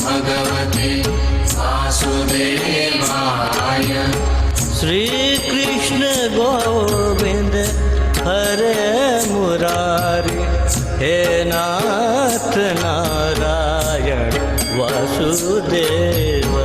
भगवते वासुदेवाय। श्री कृष्ण गोविंद हरे मुरारी, हे नाथ Narayan Vasudev.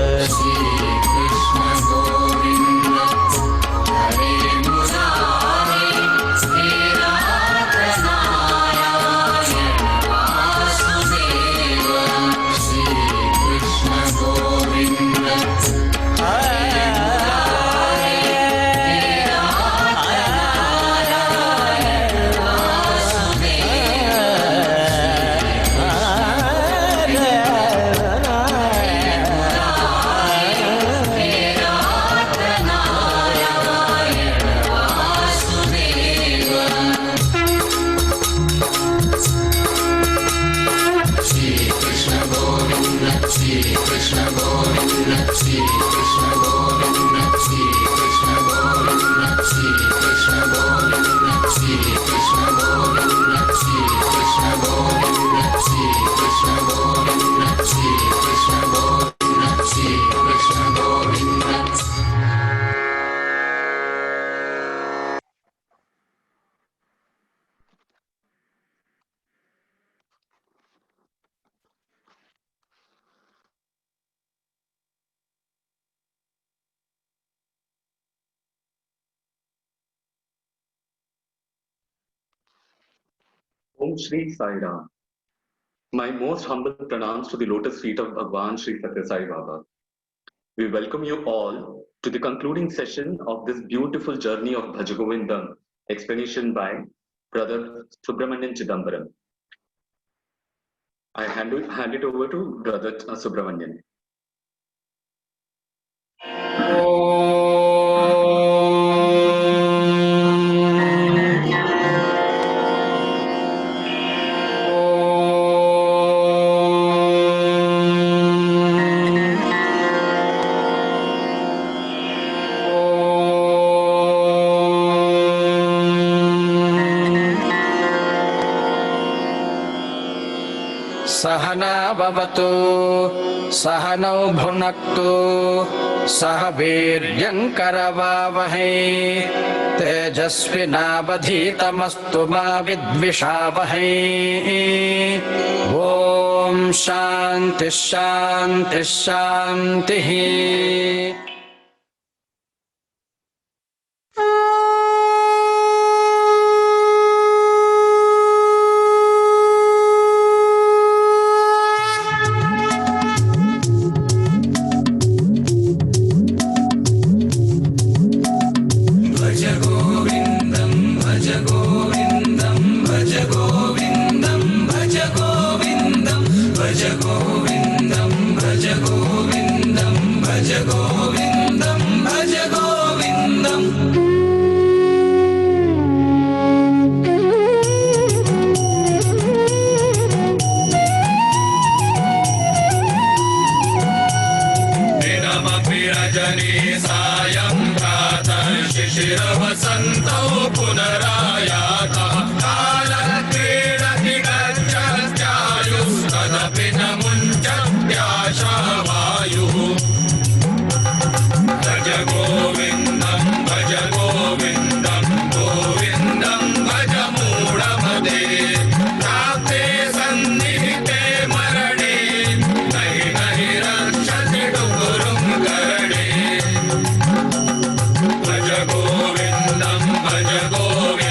Om Shri Sai Ram. My most humble pranams to the lotus feet of Bhagwan Shri Satya Sai Baba. We welcome you all to the concluding session of this beautiful journey of Bhajagovindam, explanation by Brother Subramanian Chidambaram. I hand it over to Brother Subramanian. सहना भवतु सहनौ भुनक्तु सह वीर्यङ्करवावहै तेजस्विनावधीतमस्तु मा विद्विषावहै। ॐ शान्तिः शान्तिः शान्तिः। शिशिरवसन्तौ पुनरायातः कालक्रीडति गच्छत्यायुस्तदपि न मुञ्चत्याशावायुः। भज गोविन्दं गोविन्दं भज मूढमते प्राप्ते सन्निहिते मरणे नहि रक्षति डुगुरुं करणे। भज गोविन्दं भज गोविन्दं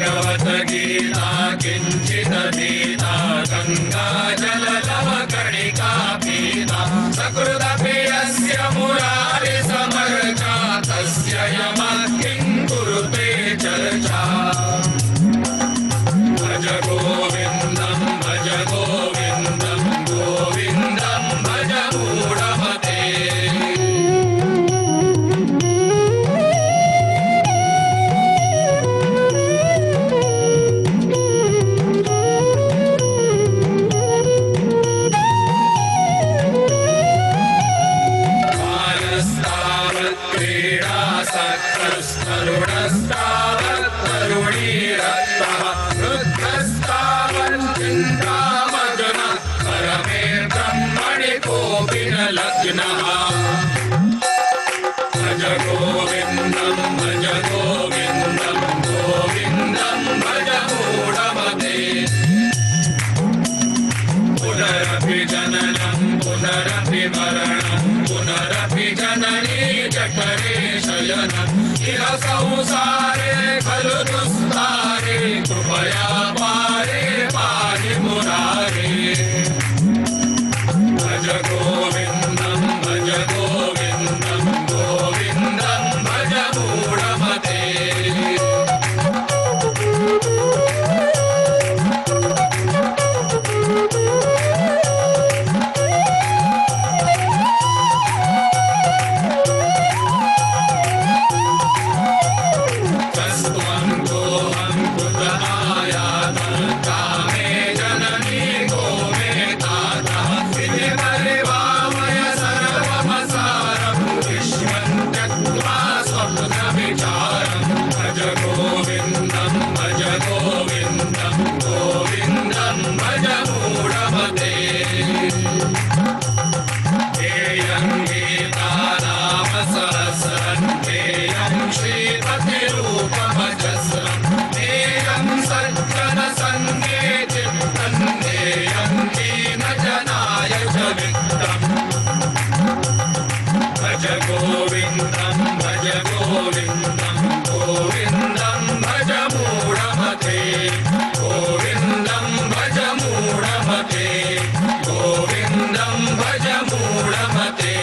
भगवत गीता किञ्चिदधीता गङ्गा जललव कणिका पीता सकृदपि यस्य मुरारि समर्चा तस्य यमः किं कुरुते चर्चा भज गोविन्दं भज गोविन्दं गोविन्दं भज मूढमते बालस्तावत् क्रीडासक्तस्तरुणस्तावत् तरुणीरक्तः वृद्धस्तावत् चिन्तामग्नः परमे ब्रह्मणि कोऽपि न लग्नः भज गोविन्दं भज गोविन्दं गोविन्दं भज मूढमते पुनरपि जननं पुनरपि मरणं पुनरपि जननी जठरे शयनम् इह संसारे खलु दुस्तारे कृपया पारे पाहि मुरारे भज गोविन्दं भज गोविन्दं गोविन्दं भज मूढमते तस्त्वं गोहं कृतमायातः कामे जननी गोमे तातः इति परिभावय सर्वमसारं विश्वं त्यक्त्वा स्वप्नविचारं भज गोविन्दं भज गोविन्दं गोविन्दं भज मूढमते ध्येयं गीता नाम सहस्रं ध्येयं श्रीपतिरूपमजस्रं ध्येयं सज्जनसङ्गे चित्तं ध्येयं दीनजनाय च वित्तम् भज गोविन्दं भज गोविन्दं गोविन्दं भज मूढमते गोविन्दं भज मूढमते गोविन्दं भज मूढमते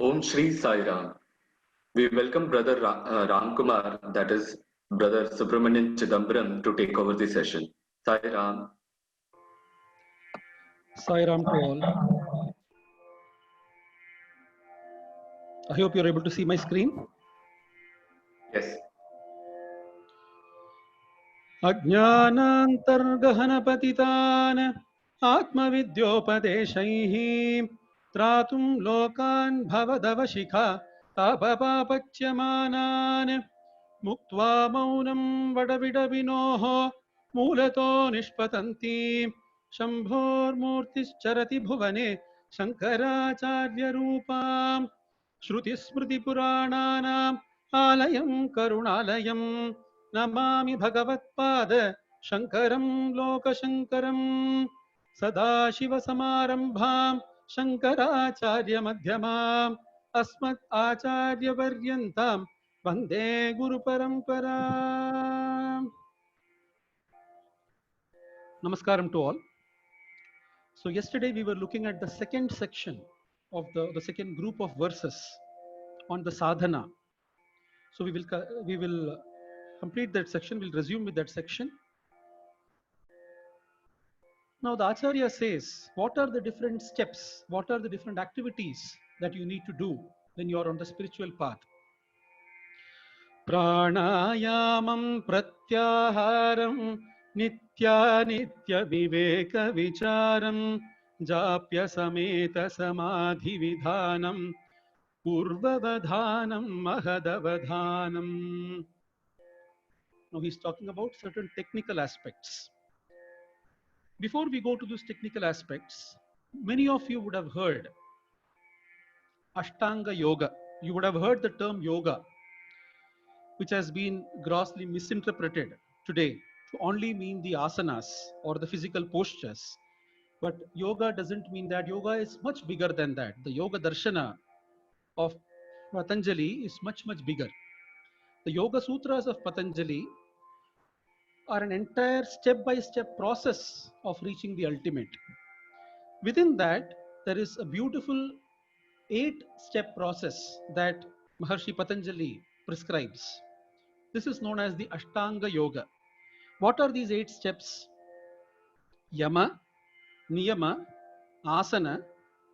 Om Shri Sai Ram. We welcome Brother Ram Kumar, that is Brother Subramanian Chidambaram, to take over the session. Sai Ram. Sai Ram to all. I hope you're able to see my screen. Yes. अज्ञानान्तर्गहनपतितान् आत्मविद्योपदेशैः त्रातुं लोकान् भवदवशिखा तापपापच्यमानान् मुक्त्वा मौनं वडविडविनोः मूलतो निष्पतन्ति शम्भोर्मूर्तिश्चरति भुवने शङ्कराचार्यरूपाम् श्रुतिस्मृतिपुराणानाम् आलयं करुणालयं नमामि भगवत्पाद शङ्करं लोकशङ्करं सदाशिवसमारम्भां शङ्कराचार्यमध्यमाम् अस्मत् आचार्यपर्यन्तां वन्दे गुरुपरम्पराम्. Namaskaram to all. So yesterday we were looking at the second section of the second group of verses on the sadhana. So we will complete that section. We'll resume with that section. Now the Acharya says, what are the different steps? What are the different activities that you need to do when you are on the spiritual path? प्राणायामं प्रत्याहारं नित्यानित्यविवेकविचारं जाप्य समेत समाधिविधानं पूर्ववधानं महदवधानम्. Now he's talking about certain technical aspects. Before we go to those technical aspects, many of you would have heard Ashtanga Yoga. You would have heard the term yoga, which has been grossly misinterpreted today to only mean the asanas or the physical postures. But yoga doesn't mean that. Yoga is much bigger than that. The Yoga Darshana of Patanjali is much, much bigger. The Yoga Sutras of Patanjali are an entire step-by-step process of reaching the ultimate. Within that, there is a beautiful 8-step process that Maharshi Patanjali prescribes. This is known as the Ashtanga Yoga. What are these 8 steps? Yama, Niyama, Asana,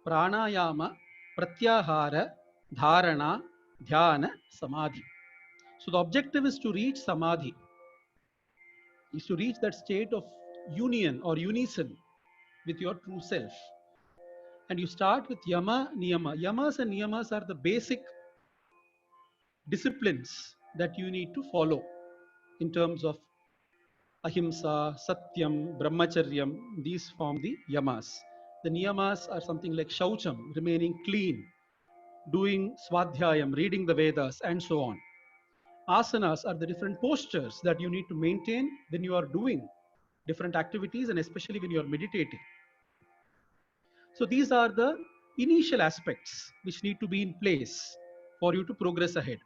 Pranayama, Pratyahara, Dharana, Dhyana, Samadhi. So the objective is to reach Samadhi, is to reach that state of union or unison with your true self. And you start with Yama, Niyama. Yamas and Niyamas are the basic disciplines that you need to follow in terms of Ahimsa, Satyam, Brahmacharyam. These form the Yamas. The Niyamas are something like Shaucham, remaining clean, doing Swadhyayam, reading the Vedas, and so on. Asanas are the different postures that you need to maintain when you are doing different activities, and especially when you are meditating. So these are the initial aspects which need to be in place for you to progress ahead.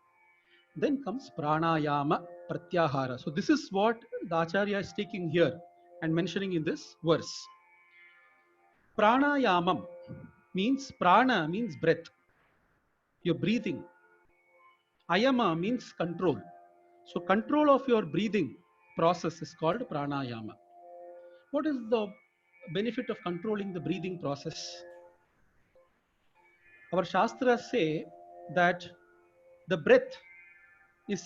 Then comes pranayama, pratyahara. So this is what the Acharya is taking here and mentioning in this verse. Pranayamam means, prana means breath, your breathing. Ayama means control. So control of your breathing process is called pranayama. What is the benefit of controlling the breathing process? Our Shastras say that the breath is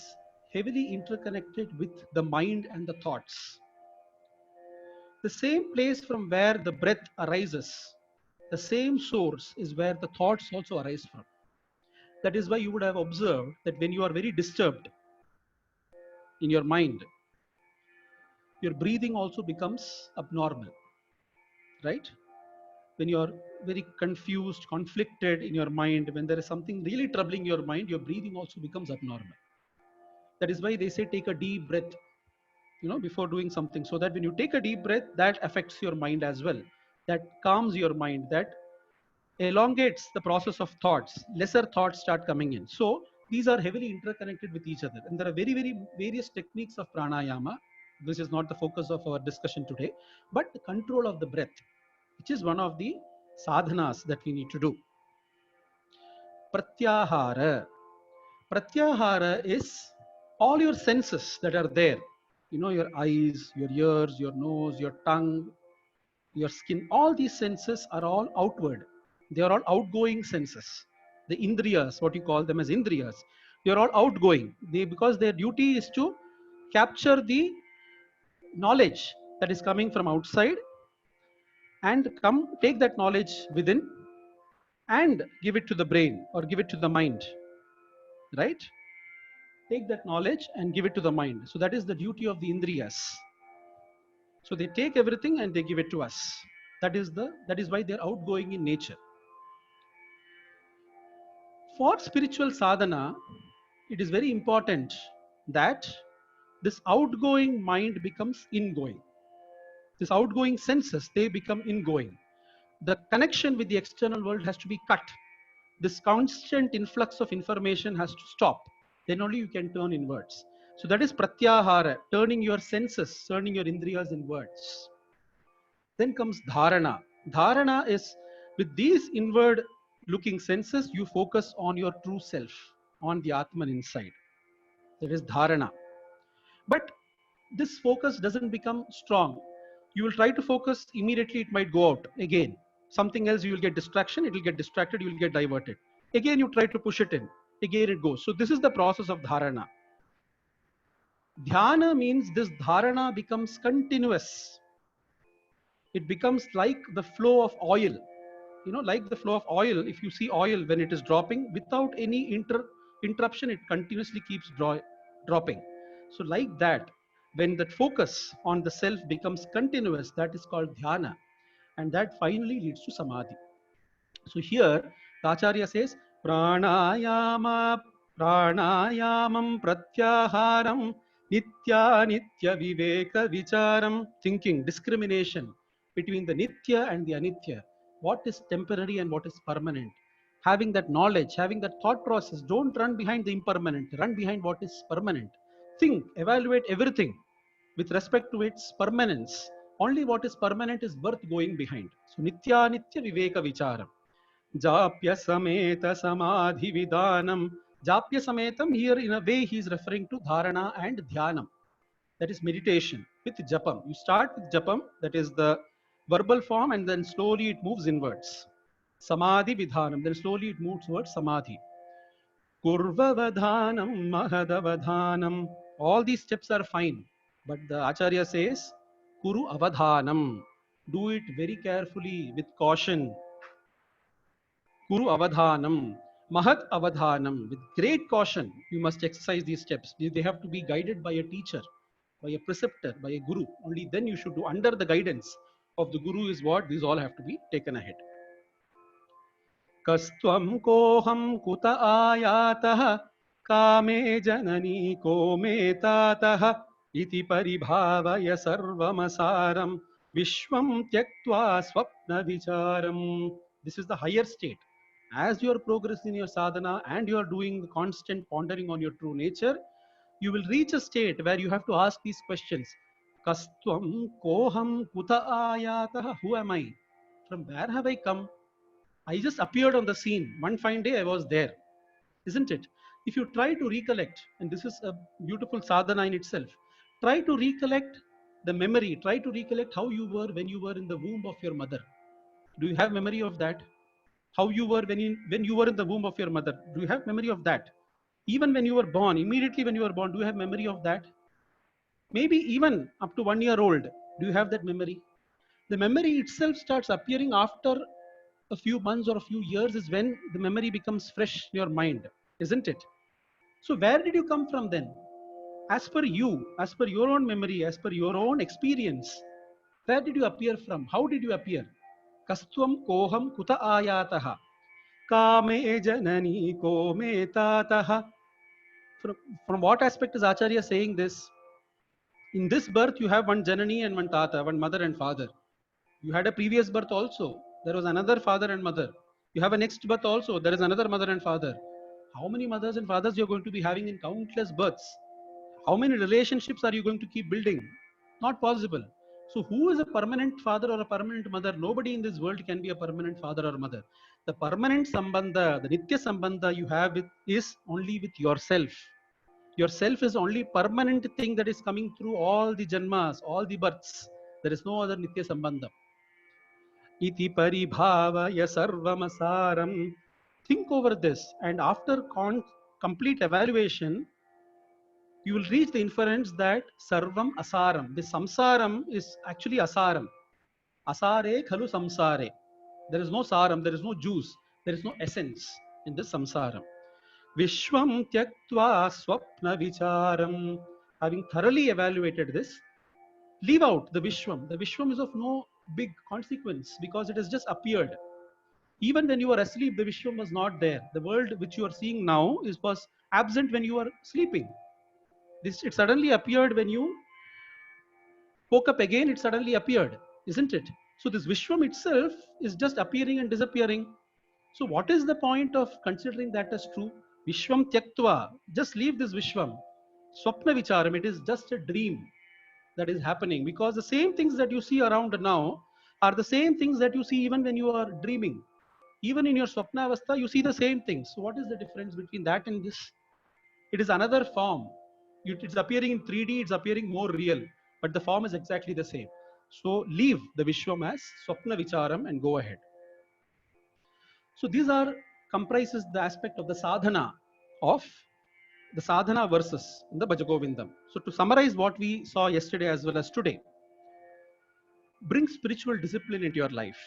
heavily interconnected with the mind and the thoughts. The same place from where the breath arises, the same source is where the thoughts also arise from. That is why you would have observed that when you are very disturbed in your mind, your breathing also becomes abnormal, right? When you are very confused, conflicted in your mind, when there is something really troubling your mind, your breathing also becomes abnormal. That is why they say take a deep breath, before doing something, so that when you take a deep breath, that affects your mind as well. That calms your mind, that elongates the process of thoughts. Lesser thoughts start coming in. So these are heavily interconnected with each other. And there are very, very various techniques of pranayama. This is not the focus of our discussion today, but the control of the breath, which is one of the sadhanas that we need to do. Pratyahara. Pratyahara is all your senses that are there. Your eyes, your ears, your nose, your tongue, your skin. All these senses are all outward. They are all outgoing senses. The indriyas, what you call them as indriyas, they are all outgoing. Because their duty is to capture the knowledge that is coming from outside and take that knowledge within and give it to the brain or give it to the mind, right? Take that knowledge and give it to the mind. So that is the duty of the indriyas. So they take everything and they give it to us. That is why they're outgoing in nature. For spiritual sadhana, it is very important that this outgoing mind becomes ingoing. This outgoing senses, they become ingoing. The connection with the external world has to be cut. This constant influx of information has to stop. Then only you can turn inwards. So that is pratyahara, turning your senses, turning your indriyas inwards. Then comes dharana. Dharana is, with these inward looking senses, you focus on your true self, on the Atman inside. That is dharana. But this focus doesn't become strong. You will try to focus, immediately it might go out again. Something else, you will get distraction, it will get distracted, you will get diverted. Again, you try to push it in, again it goes. So this is the process of dharana. Dhyana means this dharana becomes continuous. It becomes like the flow of oil. You know, like the flow of oil. If you see oil when it is dropping, without any interruption, it continuously keeps dropping. So like that, when that focus on the self becomes continuous, that is called dhyana. And that finally leads to samadhi. So here, the Acharya says, pranayama pranayamam pratyaharam nitya nitya viveka vicharam, thinking, discrimination between the nitya and the anitya, what is temporary and what is permanent. Having that knowledge, having that thought process, don't run behind the impermanent, run behind what is permanent. Think, evaluate everything with respect to its permanence. Only what is permanent is worth going behind. So nitya nitya viveka vicharam. Japya Sameta Samadhi Vidanam. Japya Sametam, here in a way he is referring to Dharana and Dhyanam. That is meditation with Japam. You start with Japam, that is the verbal form, and then slowly it moves inwards. Samadhi Vidhanam, then slowly it moves towards Samadhi. Kurvavadhanam Mahadavadhanam. All these steps are fine, but the Acharya says, Kuru Avadhanam. Do it very carefully with caution. Kuru avadhanam, mahat avadhanam. With great caution, you must exercise these steps. They have to be guided by a teacher, by a preceptor, by a guru. Only then you should do. Under the guidance of the guru is what these all have to be taken ahead. Kastvam koham kuta ayatah kame janani ko me tatah iti paribhavaya sarvamasaram vishwam tyaktva swapna vicharam. This is the higher state. As you are progressing in your sadhana and you are doing the constant pondering on your true nature, you will reach a state where you have to ask these questions. Kastvam koham kuta ayatah. Who am I? From where have I come? I just appeared on the scene. One fine day I was there. Isn't it? If you try to recollect, and this is a beautiful sadhana in itself, try to recollect the memory, try to recollect how you were when you were in the womb of your mother. Do you have memory of that? How you were when you were in the womb of your mother? Do you have memory of that? Even when you were born, immediately when you were born, do you have memory of that? Maybe even up to 1 year old, do you have that memory? The memory itself starts appearing after a few months or a few years is when the memory becomes fresh in your mind, isn't it? So where did you come from then? As per you, as per your own memory, as per your own experience, where did you appear from? How did you appear? Kastvam koham kuta ayataha kame janani ko me tatah. From what aspect is Acharya saying this? In this birth you have one janani and one tata, one mother and father. You had a previous birth also. There was another father and mother. You have a next birth also. There is another mother and father. How many mothers and fathers you're going to be having in countless births? How many relationships are you going to keep building? Not possible. So who is a permanent father or a permanent mother? Nobody in this world can be a permanent father or mother. The permanent sambandha, the nitya sambandha you have is only with yourself. Yourself is only permanent thing that is coming through all the janmas, all the births. There is no other nitya sambandha. Iti paribhavaya sarvamasaram. Think over this, and after complete evaluation, you will reach the inference that sarvam asaram. This samsaram is actually asaram. Asare khalu samsare. There is no saram, there is no juice, there is no essence in this samsaram. Vishwam tyaktva swapna vicharam. Having thoroughly evaluated this, leave out the Vishwam. The Vishwam is of no big consequence because it has just appeared. Even when you were asleep, the Vishwam was not there. The world which you are seeing now was absent when you were sleeping. It suddenly appeared when you woke up again, it suddenly appeared, isn't it? So this Vishwam itself is just appearing and disappearing. So what is the point of considering that as true? Vishwam tyaktva, just leave this Vishwam. Swapna vicharam, it is just a dream that is happening, because the same things that you see around now are the same things that you see even when you are dreaming. Even in your swapna avastha, you see the same things. So what is the difference between that and this? It is another form. It's appearing in 3D, it's appearing more real, but the form is exactly the same. So leave the Vishwam as Swapna Vicharam and go ahead. So these comprises the aspect of the sadhana of the sadhana verses in the Bhajagovindam. So to summarize what we saw yesterday as well as today, bring spiritual discipline into your life,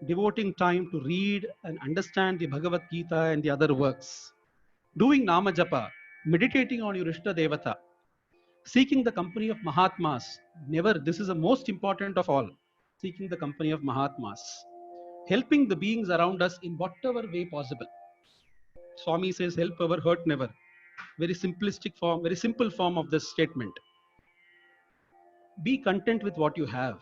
devoting time to read and understand the Bhagavad Gita and the other works, doing Nama Japa, meditating on your Ishta Devata, seeking the company of Mahatmas. Never, this is the most important of all, seeking the company of Mahatmas, helping the beings around us in whatever way possible. Swami says, help ever, hurt never. Very simplistic form, very simple form of this statement. Be content with what you have.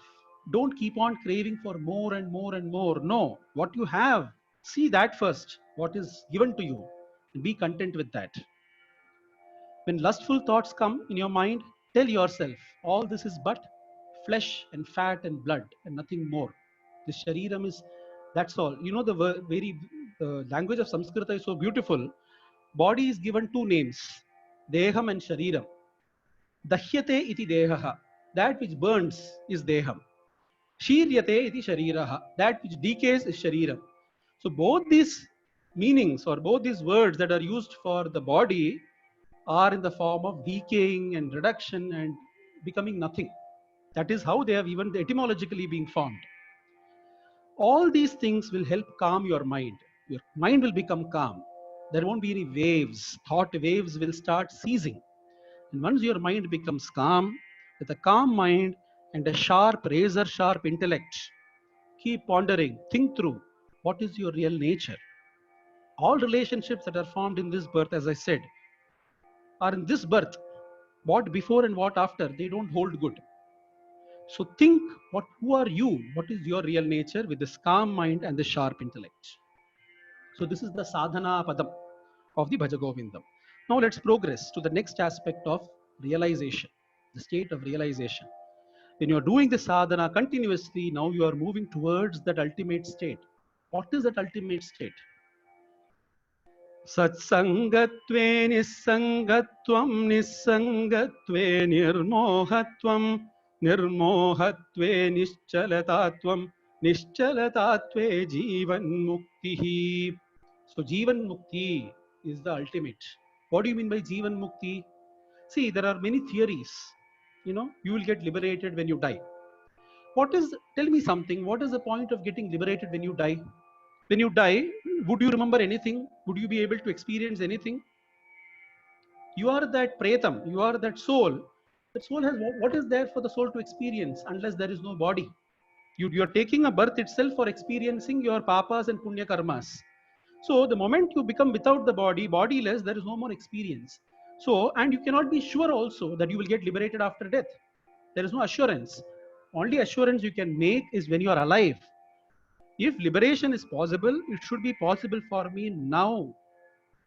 Don't keep on craving for more and more and more. No, what you have, see that first, what is given to you, and be content with that. When lustful thoughts come in your mind, tell yourself, all this is but flesh and fat and blood and nothing more. The shariram is, that's all. You know, the language of Sanskrit is so beautiful. Body is given two names, Deham and Shariram. Dahyate iti dehaha, that which burns is Deham. Shiryate iti Shariraha, that which decays is Shariram. So both these meanings or both these words that are used for the body are in the form of decaying and reduction and becoming nothing. That is how they have even etymologically been formed. All these things will help calm your mind. Your mind will become calm. There won't be any waves. Thought waves will start ceasing. And once your mind becomes calm, with a calm mind and a sharp, razor sharp intellect, keep pondering, think through what is your real nature. All relationships that are formed in this birth, as I said, are in this birth. What before and what after, they don't hold good. So think, who are you? What is your real nature with this calm mind and the sharp intellect? So this is the sadhana padam of the Bhajagovindam. Now let's progress to the next aspect of realization, the state of realization. When you're doing the sadhana continuously, now you are moving towards that ultimate state. What is that ultimate state? Satsangatve nissangatvam nissangatve nirmohatvam nirmohatve nischalatatvam nischalatatve jivan muktihi. So jivan mukti is the ultimate. What do you mean by jivan mukti? See, there are many theories. You know, you will get liberated when you die. Tell me something, what is the point of getting liberated when you die? When you die, would you remember anything? Would you be able to experience anything? You are that pretam, you are that soul. That soul has, what is there for the soul to experience unless there is no body? You are taking a birth itself for experiencing your papas and punya karmas. So the moment you become without the body, bodiless, there is no more experience. So, and you cannot be sure also that you will get liberated after death. There is no assurance. Only assurance you can make is when you are alive. If liberation is possible, it should be possible for me now.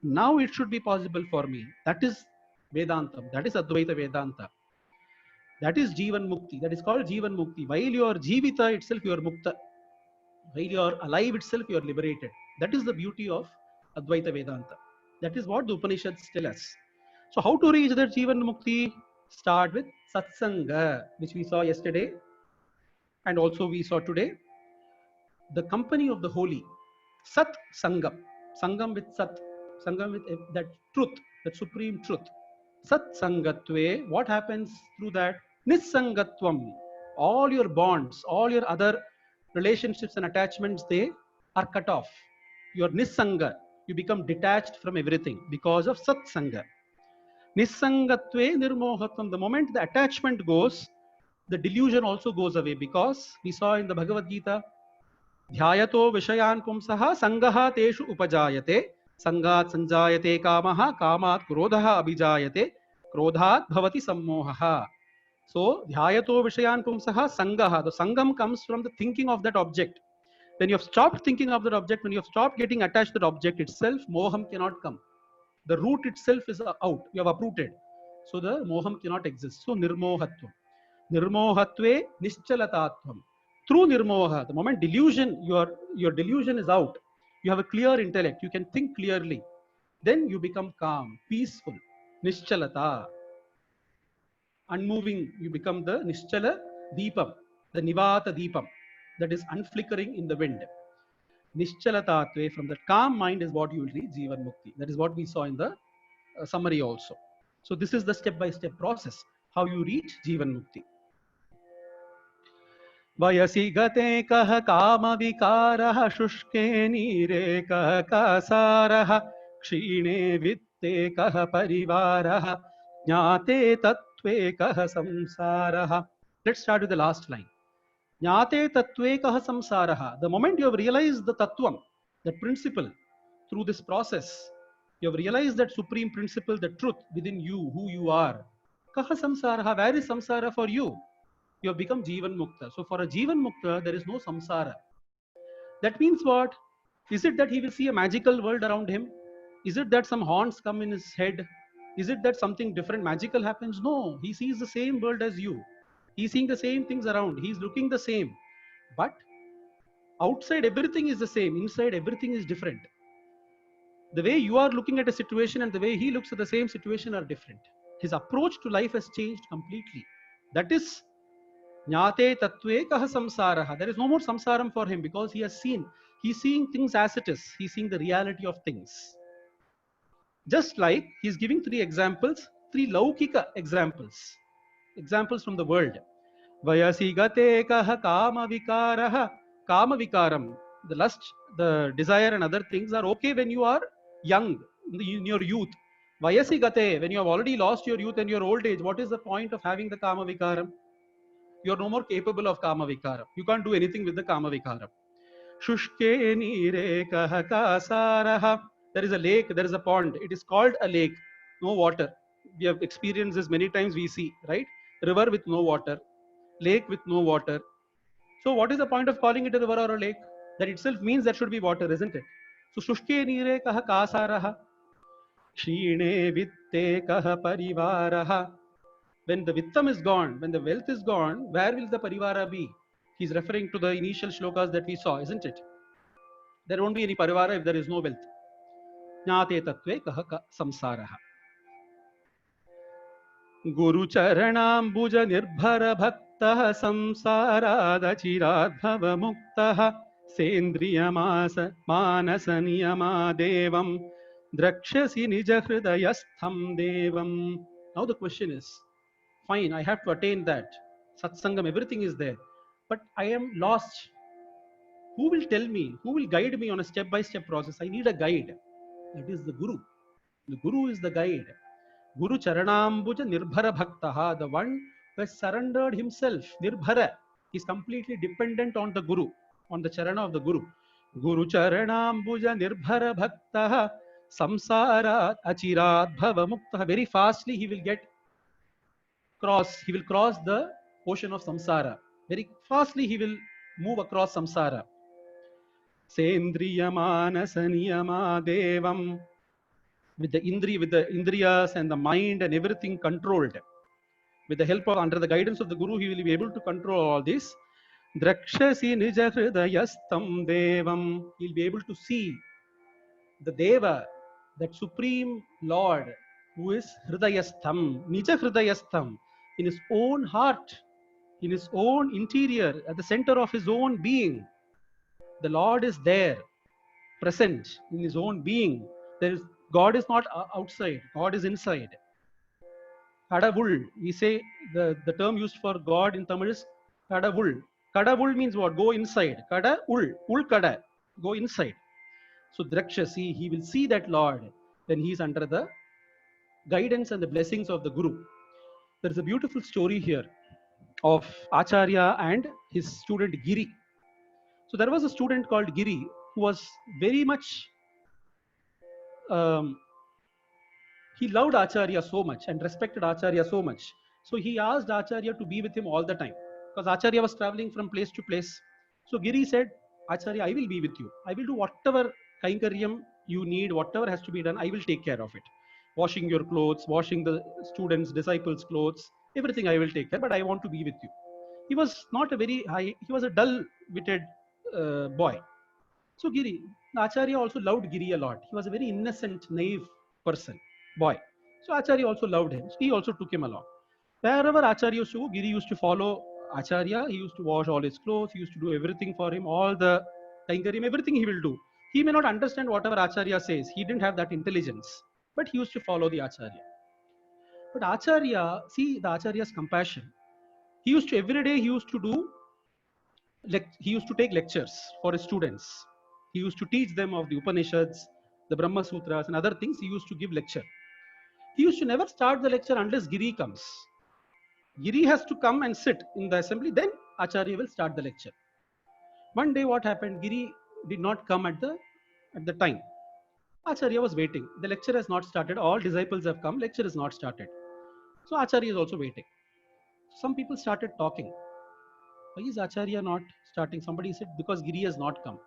Now it should be possible for me. That is Vedantam. That is Advaita Vedanta. That is Jivan Mukti. That is called Jivan Mukti. While you are Jivita itself, you are Mukta. While you are alive itself, you are liberated. That is the beauty of Advaita Vedanta. That is what the Upanishads tell us. So how to reach that Jivan Mukti? Start with Satsanga, which we saw yesterday and also we saw today. The company of the holy. Sat Sangam. Sangam with Sat. Sangam with that truth, that supreme truth. Sat Sangatve. What happens through that? Nissangatvam. All your bonds, all your other relationships and attachments, they are cut off. Your Nissanga. You become detached from everything because of Sat Sanga. Nissangatve nirmohatvam. The moment the attachment goes, the delusion also goes away, because we saw in the Bhagavad Gita, Dhyayato Vishayan Pumsaha Sangaha Teshu Upajayate Sangat Sanjayate Kamaha Kamat Krodhaha Abhijayate Krodhat Bhavati Sammohaha. So Dhyayato Vishayan Pumsaha Sangaha. The Sangam comes from the thinking of that object. When you have stopped thinking of that object, when you have stopped getting attached to that object itself, Moham cannot come. The root itself is out. You have uprooted. So the Moham cannot exist. So Nirmohatvam. Nirmohatve Nischalatatvam. Through Nirmoha, the moment delusion, your delusion is out, you have a clear intellect, you can think clearly, then you become calm, peaceful, Nischalata, unmoving. You become the Nischala Deepam, the Nivata Deepam, that is unflickering in the wind. Nischalatatve, from the calm mind is what you will reach Jivan Mukti. That is what we saw in the summary also. So this is the step-by-step process, how you reach Jivan Mukti. वयसि गते कः कामविकारः शुष्के नीरे कः कासारः क्षीणे वित्ते कः परिवारः ज्ञाते तत्त्वे कः संसारः. Let's start with the last line. Jnate tattve kah samsaraha. The moment you have realized the tattvam, the principle, through this process, you have realized that supreme principle, the truth within you, who you are. Kah samsaraha, where is samsara for you? You have become Jivan Mukta. So for a Jivan Mukta, there is no samsara. That means what? Is it that he will see a magical world around him? Is it that some horns come in his head? Is it that something different, magical happens? No, he sees the same world as you. He's seeing the same things around. He's looking the same. But outside everything is the same. Inside everything is different. The way you are looking at a situation and the way he looks at the same situation are different. His approach to life has changed completely. That is Jnate tattve kah samsaraha. There is no more samsaram for him because he has seen. He's seeing things as it is. He's seeing the reality of things. Just like he's giving three examples, three laukika examples. Examples from the world. Vayasi gate kah kama vikaraha. Kama vikaram. The lust, the desire and other things are okay when you are young, in your youth. Vayasi gate, when you have already lost your youth and your old age, what is the point of having the kama vikaram? You are no more capable of kama vikaram. You can't do anything with the kama vikaram. Shushke nire kah kasaraha. There is a lake, there is a pond. It is called a lake. No water. We have experienced this many times, we see, right? River with no water, lake with no water. So what is the point of calling it a river or a lake? That itself means there should be water, isn't it? So Shushke nire kah kasaraha. Shine vitte kah parivaraha. When the vittam is gone, when the wealth is gone, where will the parivara be? He's referring to the initial shlokas that we saw, isn't it? There won't be any parivara if there is no wealth. Jnate tattve kah samsaraha. Guru charanambuja nirbhara bhaktah samsaradachirad bhava muktah sendriya manasa niyama devam drakshasi nija hridayastham devam. Now the question is, fine, I have to attain that. Satsangam, everything is there. But I am lost. Who will tell me? Who will guide me on a step-by-step process? I need a guide. That is the Guru. The Guru is the guide. Guru Charanambuja Nirbhara Bhaktaha, the one who has surrendered himself. Nirbhara. He is completely dependent on the Guru, on the Charana of the Guru. Guru Charanambuja Nirbhara Bhaktaha Samsara Achirat Bhava Muktaha. Very fastly he will cross the ocean of samsara. Very fastly he will move across samsara. Sendriya manasa niyama devam. With the indriyas and the mind and everything controlled. With the help of, under the guidance of the Guru, he will be able to control all this. Drakshasi nija hridayastham devam. He'll be able to see the Deva, that Supreme Lord, who is hridayastham, nija hridayastham, in his own heart, in his own interior, at the center of his own being. The Lord is there, present in his own being. God is not outside, God is inside. Kadavul, we say the term used for God in Tamil is Kadavul. Kadavul means what? Go inside. Kadavul, kada, go inside. So Drakshasi, he will see that Lord when he is under the guidance and the blessings of the Guru. There is a beautiful story here of Acharya and his student Giri. So there was a student called Giri who was very much, he loved Acharya so much and respected Acharya so much. So he asked Acharya to be with him all the time because Acharya was traveling from place to place. So Giri said, Acharya, I will be with you. I will do whatever kainkaryam you need, whatever has to be done, I will take care of it. Washing your clothes, washing the students, disciples' clothes, everything I will take care, but I want to be with you. He was not a very high, he was a dull-witted boy. So Giri, Acharya also loved Giri a lot. He was a very innocent, naive person, boy. So Acharya also loved him. He also took him along. Wherever Acharya used to go, Giri used to follow Acharya. He used to wash all his clothes. He used to do everything for him, all the kainkaryam, everything he will do. He may not understand whatever Acharya says. He didn't have that intelligence. but he used to follow the Acharya. But Acharya, see the Acharya's compassion. He used to every day he used to take lectures for his students. He used to teach them of the Upanishads, the Brahma Sutras, and other things. He used to give lecture. He used to never start the lecture unless Giri comes. Giri has to come and sit in the assembly, then Acharya will start the lecture. One day what happened? Giri did not come at the time. Acharya was waiting. The lecture has not started. All disciples have come. Lecture is not started. So Acharya is also waiting. Some people started talking. Why is Acharya not starting? Somebody said, because Giri has not come.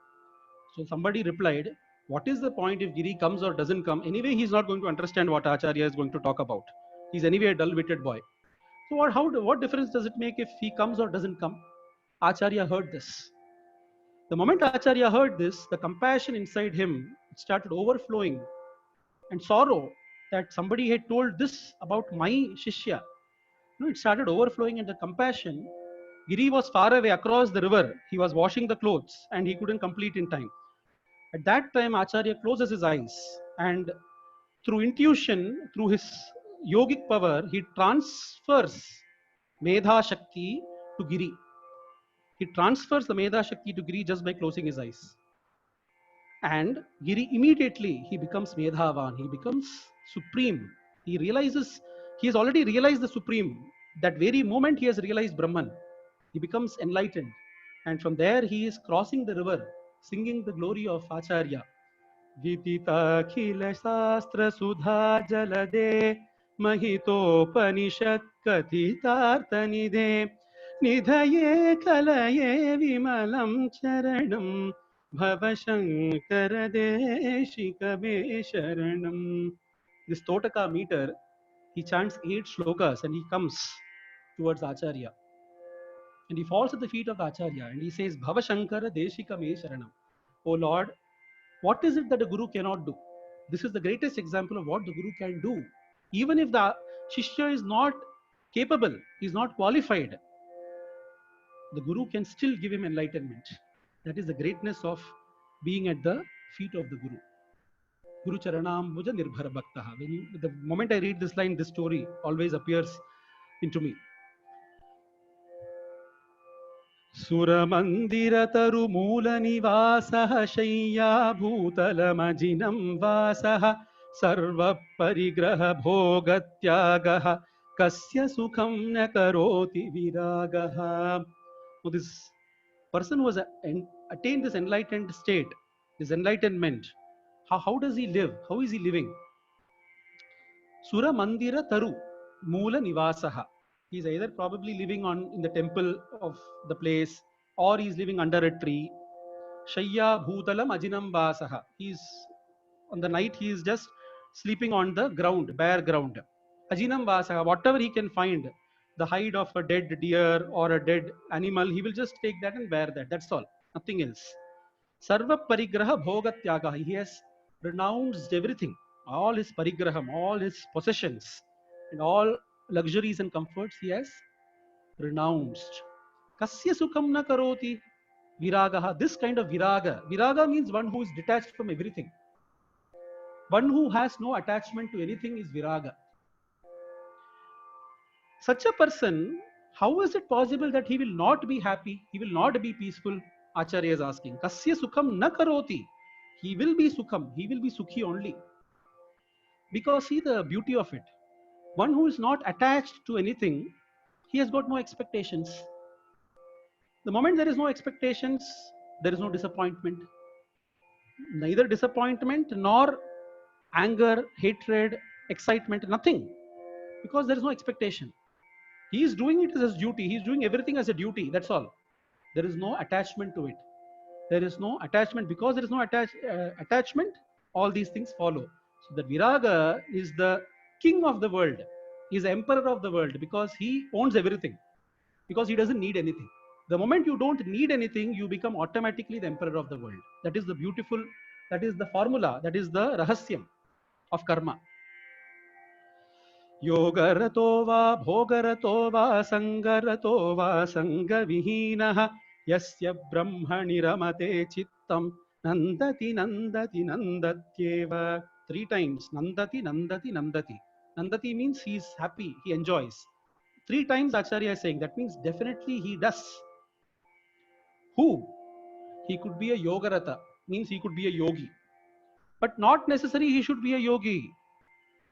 So somebody replied, what is the point if Giri comes or doesn't come? Anyway, he's not going to understand what Acharya is going to talk about. He's anyway a dull-witted boy. So what difference does it make if he comes or doesn't come? Acharya heard this. The moment Acharya heard this, the compassion inside him started overflowing, and sorrow that somebody had told this about my Shishya. No, it started overflowing, and the compassion. Giri was far away across the river. He was washing the clothes and he couldn't complete in time. At that time, Acharya closes his eyes, and through intuition, through his yogic power, he transfers Medha Shakti to Giri. He transfers the Medha Shakti to Giri just by closing his eyes. And Giri immediately, he becomes Medhavan, he becomes supreme. He has already realized the supreme. That very moment he has realized Brahman. He becomes enlightened. And from there he is crossing the river, singing the glory of Acharya. Vidita khila sastra sudha jalade mahitopanishad kathitartanidhe nidhaye kalaye vimalam charanam bhavashankara deshikabe sharanam. This Totaka meter, he chants 8 shlokas and he comes towards Acharya. And he falls at the feet of Acharya and he says, Bhavashankara deshikame sharanam. Oh Lord, what is it that a guru cannot do? This is the greatest example of what the guru can do. Even if the Shishya is not capable, is not qualified, the guru can still give him enlightenment. That is the greatness of being at the feet of the guru. Guru charanam bhuja nirbhara bhaktaha. The moment I read this line, this story always appears into me. सुरमन्दिरतरु मूलनिवासः शय्या भूतलमजिनं वासः सर्वपरिग्रह भोगत्यागः कस्य सुखं न करोति विरागः. So this person who has attained this enlightened state, this enlightenment, how does he live? How is he living? Sura Mandira Taru Moola Nivasaha. He is either probably living in the temple of the place, or he is living under a tree. Shayya Bhutalam Ajinam Vasaha. On the night he is just sleeping on the ground, bare ground. Ajinam Vasaha, whatever he can find, the hide of a dead deer or a dead animal, he will just take that and wear that. That's all, nothing else. Sarva Parigraha Bhogatyaga. He has renounced everything, all his parigraham, all his possessions, and all luxuries and comforts he has renounced. Kasya sukham na karoti viragaha. This kind of viraga. Viraga means one who is detached from everything. One who has no attachment to anything is viraga. Such a person, how is it possible that he will not be happy? He will not be peaceful? Acharya is asking. Kasya sukham na karoti. He will be sukham. He will be sukhi only. Because see the beauty of it. One who is not attached to anything, he has got no expectations. The moment there is no expectations, there is no disappointment. Neither disappointment nor anger, hatred, excitement, nothing. Because there is no expectation. He is doing it as his duty. He is doing everything as a duty. That's all. There is no attachment to it. There is no attachment. Because there is no attachment, all these things follow. So the viraga is the king of the world. He is the emperor of the world because he owns everything. Because he doesn't need anything. The moment you don't need anything, you become automatically the emperor of the world. That is the beautiful, that is the formula, that is the rahasyam of karma. Yogarato va bhogarato va sangarato va sangavihinaha yasya brahmani ramate chittam nandati nandati nandatyeva. 3 times. Nandati, Nandati, Nandati. Nandati means he is happy, he enjoys. 3 times Acharya is saying, that means definitely he does. Who? He could be a Yogarata, means he could be a yogi. But not necessarily he should be a yogi.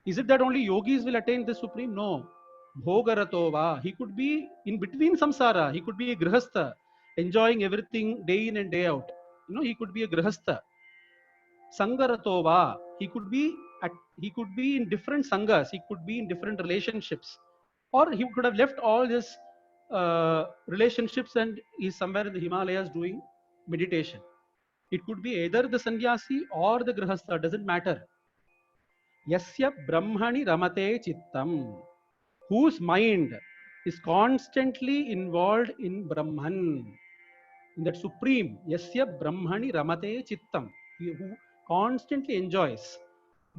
Is it that only yogis will attain the supreme? No. Bhogaratova. He could be in between samsara. He could be a grihastha, enjoying everything day in and day out. He could be a grihastha. Sangaratova. He could be in different sanghas. He could be in different relationships, or he could have left all his relationships and is somewhere in the Himalayas doing meditation. It could be either the sannyasi or the grihastha. Doesn't matter. Yasya Brahmani Ramate Chittam, whose mind is constantly involved in Brahman, in that supreme. Yasya Brahmani Ramate Chittam, who constantly enjoys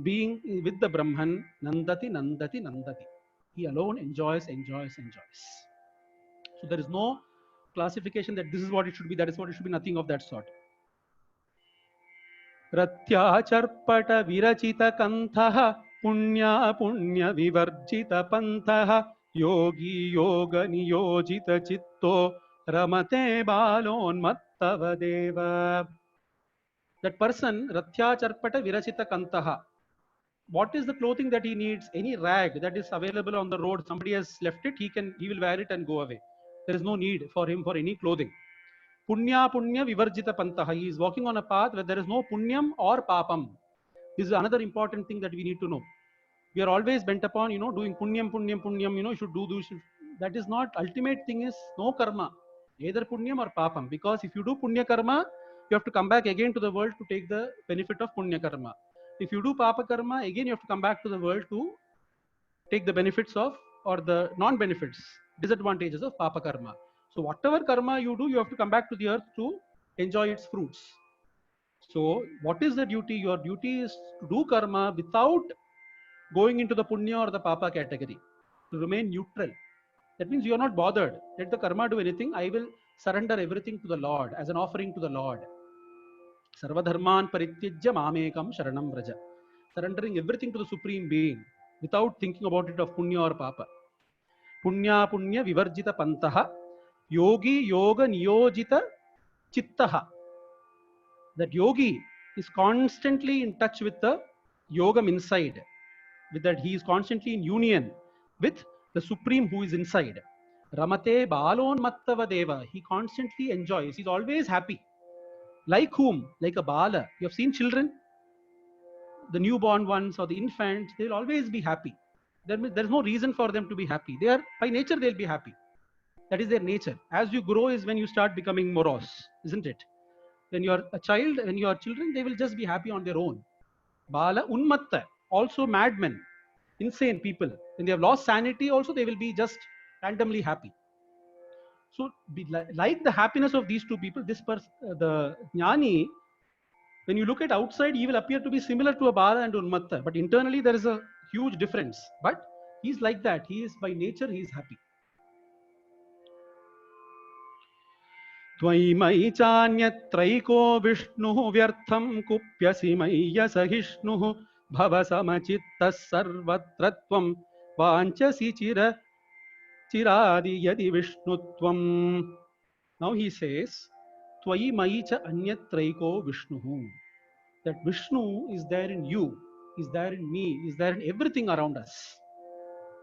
being with the Brahman. Nandati, Nandati, Nandati. He alone enjoys. So there is no classification that this is what it should be, that is what it should be, nothing of that sort. रत्याचर्पट विरचित कंथः पुण्या पुण्य विवर्जित पंथः योगी योग नियोजित चित्तो रमते बालोन्मत्तवदेव. That person, Ratyacharpata Virachita Kantaha. What is the clothing that he needs? Any rag that is available on the road, somebody has left it, he will wear it and go away. There is no need for him for any clothing. Punya punya vivarjita pantaha. He is walking on a path where there is no punyam or papam. This is another important thing that we need to know. We are always bent upon, doing punyam, you should do this. That is not, ultimate thing is no karma, either punyam or papam. Because if you do punya karma, you have to come back again to the world to take the benefit of punya karma. If you do papa karma, again you have to come back to the world to take the benefits of, or the non-benefits, disadvantages of papa karma. So whatever karma you do, you have to come back to the earth to enjoy its fruits. So what is the duty? Your duty is to do karma without going into the punya or the papa category, to remain neutral. That means you are not bothered. Let the karma do anything. I will surrender everything to the Lord as an offering to the Lord. Sarvadharman parityajya mamekam sharanam vraja. Surrendering everything to the Supreme Being without thinking about it of punya or papa. Punya punya vivarjita pantaha. Yogi yoga niyojita chittaha. That yogi is constantly in touch with the yogam inside. With that, he is constantly in union with the Supreme who is inside. Ramate balon mattava deva. He constantly enjoys. He's always happy. Like whom? Like a bala. You have seen children, the newborn ones or the infants, they'll always be happy. There is no reason for them to be happy. They are, by nature, they'll be happy. That is their nature. As you grow is when you start becoming morose, isn't it? When you are a child, when you are children, they will just be happy on their own. Bala unmatta, also madmen, insane people. When they have lost sanity also, they will be just randomly happy. So like the happiness of these two people, the jnani, when you look at outside, he will appear to be similar to a bala and unmatta. But internally, there is a huge difference. But he's like that. He is, by nature, he is happy. त्वयि मयि चान्यत्रैको विष्णुः व्यर्थं कुप्यसि मय्य सहिष्णुः भव समचित्तः सर्वत्र त्वं वाञ्छसि चिरादि यदि विष्णुत्वम्. Now he says, त्वयि मयि च अन्यत्रैको विष्णुः. That Vishnu is there in you, is there in me, is there in everything around us.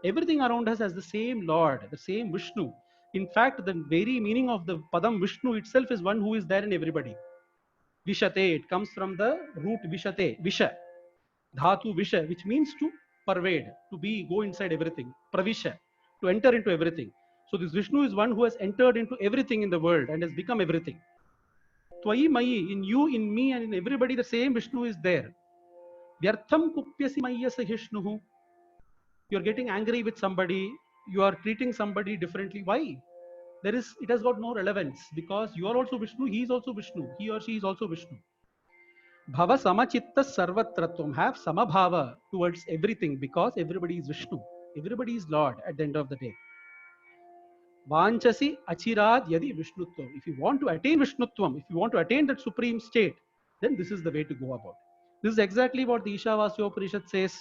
Everything around us has the same Lord, the same Vishnu. In fact, the very meaning of the Padam Vishnu itself is one who is there in everybody. Vishate, it comes from the root Vishate, Visha, Dhatu Visha, which means to pervade, to go inside everything. Pravisha, to enter into everything. So this Vishnu is one who has entered into everything in the world and has become everything. Twayi Mayi, in you, in me, and in everybody, the same Vishnu is there. Vyartham kupyasi mayya sahishnuhu. You are getting angry with somebody, you are treating somebody differently. Why? It has got no relevance, because you are also Vishnu, he is also Vishnu, he or she is also Vishnu. Bhava samachitta sarvatratvam. Have samabhava towards everything, because everybody is Vishnu, everybody is Lord at the end of the day. Vanchasi achirad yadi vishnutvam. If you want to attain Vishnutvam, if you want to attain that supreme state, then this is the way to go about. This is exactly what the Ishavasyopanishad says.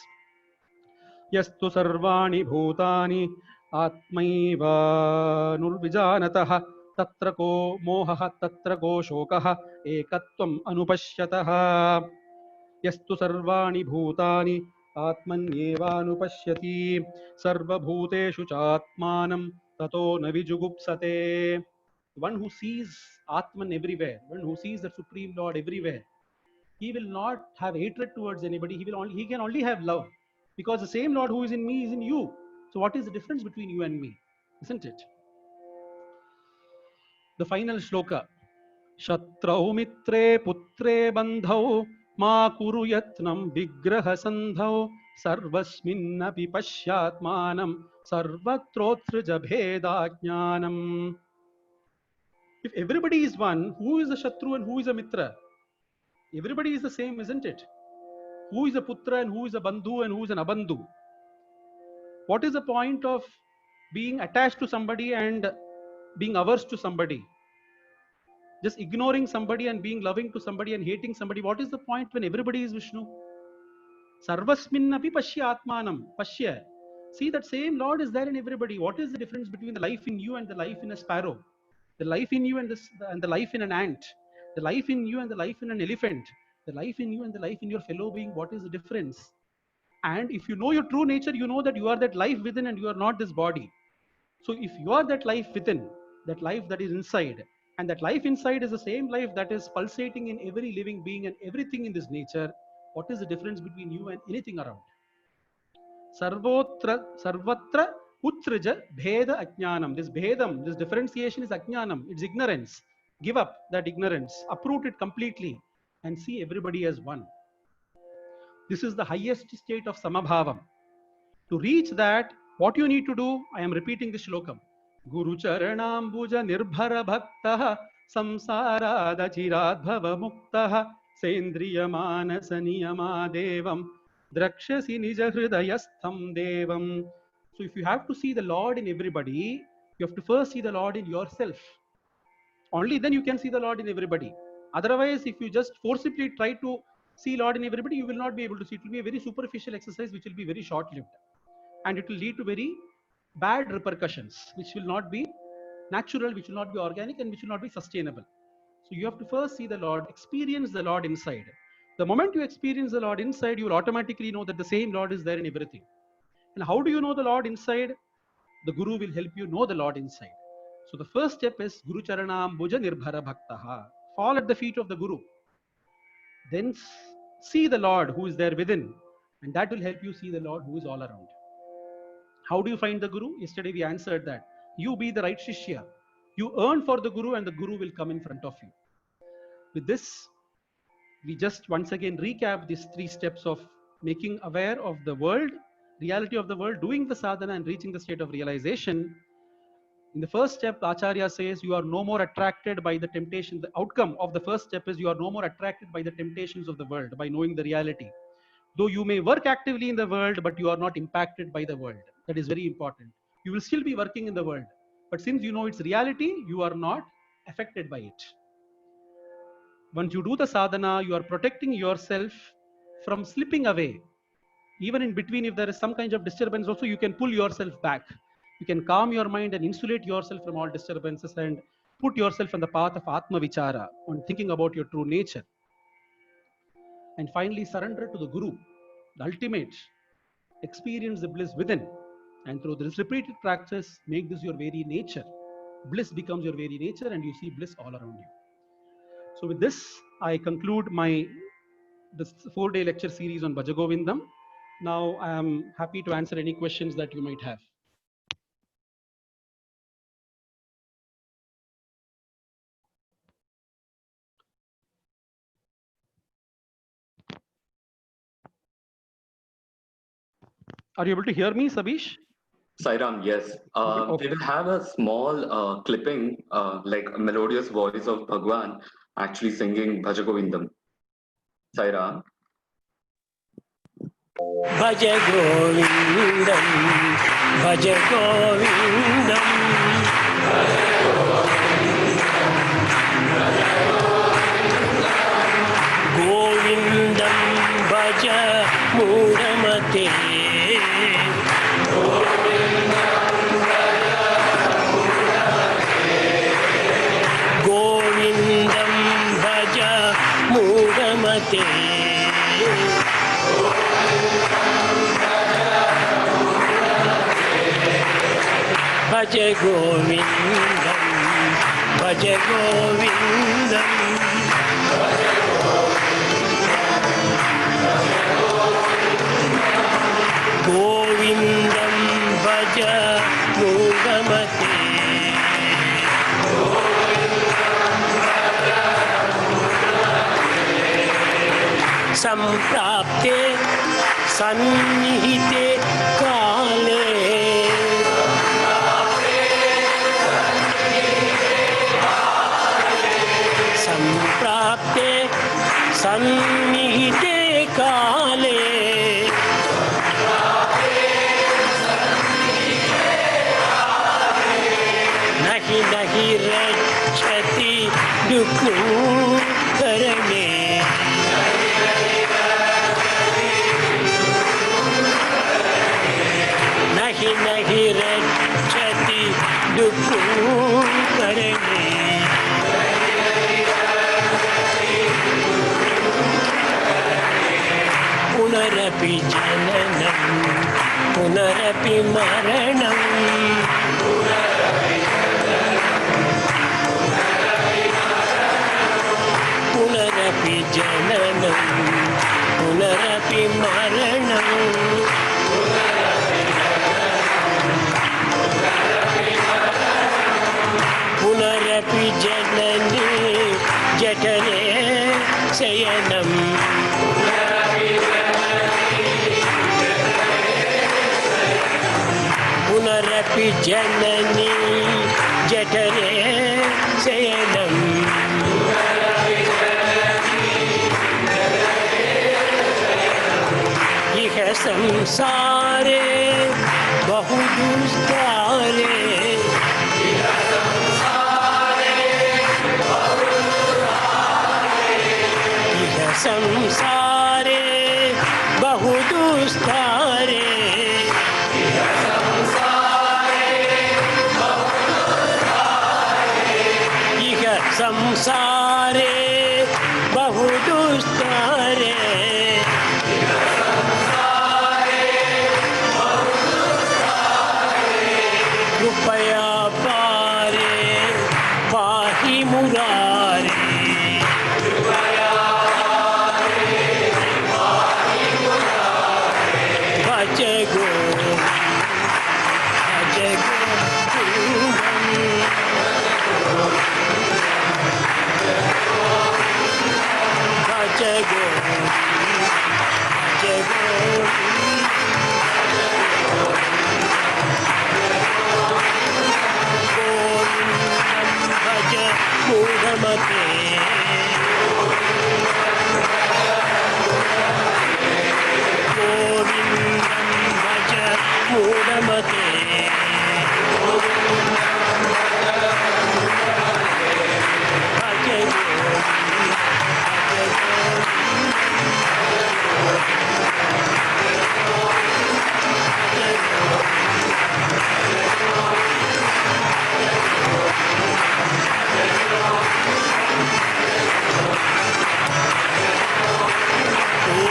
Yastu sarvani bhutani atmaiva nurvijanatah tatra ko mohaha tatra ko shokah ekatvam anupashyatah. Yastu sarvani bhutani atmanyevanupashyati sarvabhuteshu chatmanam tato navijugupsate. One who sees Atman everywhere, one who sees the Supreme Lord everywhere, he will not have hatred towards anybody. He can only have love, because the same Lord who is in me is in you. So what is the difference between you and me? Isn't it? The final shloka. Shatrau mitre putre bandhau ma kuru yatnam vigraha sandhau sarvasminnapi pashyatmanam sarvatrotrija bheda jnanam. If everybody is one, who is a Shatru and who is a Mitra? Everybody is the same, isn't it? Who is a Putra and who is a Bandhu and who is an Abandhu? What is the point of being attached to somebody and being averse to somebody? Just ignoring somebody and being loving to somebody and hating somebody. What is the point when everybody is Vishnu? Sarvasminnapi pashya atmanam. Pashya. See, that same Lord is there in everybody. What is the difference between the life in you and the life in a sparrow? The life in you and the life in an ant? The life in you and the life in an elephant? The life in you and the life in your fellow being? What is the difference? And if you know your true nature, you know that you are that life within and you are not this body. So if you are that life within, that life that is inside, and that life inside is the same life that is pulsating in every living being and everything in this nature, what is the difference between you and anything around? Sarvatra utrija bheda ajnanam. This bhedam, this differentiation is ajnanam. It's ignorance. Give up that ignorance. Uproot it completely and see everybody as one. This is the highest state of samabhavam. To reach that, what you need to do, I am repeating this shlokam. Guru charanambuja nirbhara bhaktaha samsarada chiradbhava muktaha sendriya manasa niyama devam drakshasi nija hridayastham devam. So if you have to see the Lord in everybody, you have to first see the Lord in yourself. Only then you can see the Lord in everybody. Otherwise, if you just forcibly try to see Lord in everybody, you will not be able to see. It will be a very superficial exercise which will be very short-lived. And it will lead to very bad repercussions, which will not be natural, which will not be organic, and which will not be sustainable. So you have to first see the Lord, experience the Lord inside. The moment you experience the Lord inside, you will automatically know that the same Lord is there in everything. And how do you know the Lord inside? The Guru will help you know the Lord inside. So the first step is Guru Charanam Bhuja Nirbhara Bhaktaha. Fall at the feet of the Guru. Then see the Lord who is there within, and that will help you see the Lord who is all around. How do you find the Guru? Yesterday we answered that. You be the right Shishya. You earn for the Guru and the Guru will come in front of you. With this, we just once again recap these 3 steps of making aware of the world, reality of the world, doing the sadhana and reaching the state of realization. In the first step, Acharya says you are no more attracted by the temptation. The outcome of the first step is you are no more attracted by the temptations of the world, by knowing the reality. Though you may work actively in the world, but you are not impacted by the world. That is very important. You will still be working in the world, but since you know its reality, you are not affected by it. Once you do the sadhana, you are protecting yourself from slipping away. Even in between, if there is some kind of disturbance also, you can pull yourself back. You can calm your mind and insulate yourself from all disturbances and put yourself on the path of Atma Vichara, on thinking about your true nature. And finally, surrender to the Guru, the ultimate. Experience the bliss within. And through this repeated practice, make this your very nature. Bliss becomes your very nature and you see bliss all around you. So with this, I conclude this 4-day lecture series on Bhaja Govindam. Now I am happy to answer any questions that you might have. Are you able to hear me, Sabish? Sairam, yes. Okay. We will have a small clipping, like a melodious voice of Bhagwan actually singing Bhaja Govindam. Sairam. Bhaja Govindam, Bhaja Govindam. Govindam भज गोविन्दं भज गोविन्दं गोविन्दं भज मूढमते सम्प्राप्ते सन्निहिते काले सम्प्राप्ते सन्निहिते काले नहि नहि रक्षति दुःखकरणे नहि नहि रक्षति दुःखकरणे पुनरपि जननं पुनरपि मरणं पुनरपि जननं पुनरपि मरणं पुनरपि जनने जठरे शयनम् पुनरपि जननी जठरे शयनम् इह संसारे बहुदुस्तारे इह संसारे बहुदुस्तारे संसारे बहुदुस्तारे कृपया पारे पाहि मुरारे भज गोविन्दं भज गोविन्दं भज गोविन्दं भज मूढमते गोविन्दं भज मूढमते भज